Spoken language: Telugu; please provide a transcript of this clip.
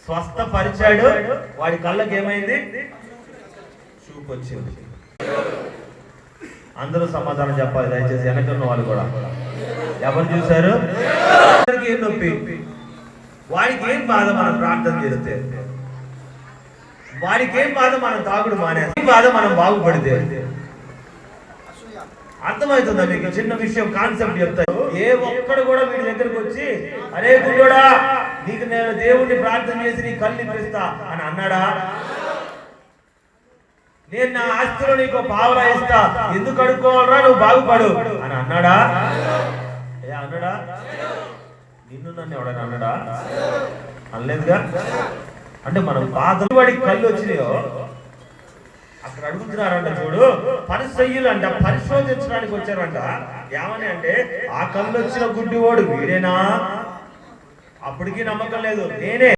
స్వస్థపరిచాడు. వాడి కళ్ళకి ఏమైంది? చూపు వచ్చింది. అందరూ సమాధానం చెప్పాలి దయచేసి, వెనకున్న వాళ్ళు కూడా. ఎవరు చూశారు? ఏం నొప్పి? వాడికి ఏం బాధ మనం ప్రార్థన చేస్తే? వాడికి ఏం బాధ మనం తాగుడు మానేస్తే? ఏం బాధ మనం బాగుపడితే? అర్థమవుతుందా మీకు? చిన్న విషయం కాన్సెప్ట్ చెప్తారు. ఏ ఒక్కడు కూడా వీడి దగ్గరకు వచ్చి అరే గుడ్డోడా నీకు నేను దేవుణ్ణి ప్రార్థన చేసి నీ కళ్ళు ఇప్పిస్తా అని అన్నాడా? నేను నా ఆస్తిలో నీకు పావులా ఇస్తా, ఎందుకు అడుక్కోవాలరా నువ్వు బాగుపడు అని అన్నాడా? అన్నాడా? నిన్ను నన్ను ఎవడని అన్నాడా? అనలేదుగా. అంటే మనం బాధలు వాడికి కళ్ళు వచ్చినాయో అక్కడ అడుగుతున్నారంట. చూడు, పరిసయ్యులు అంట పరిశోధించడానికి వచ్చారంట. ఏమని అంటే ఆ కళ్ళు వచ్చిన గుడ్డివాడు వీడేనా? అప్పటికీ నమ్మకం లేదు, నేనే.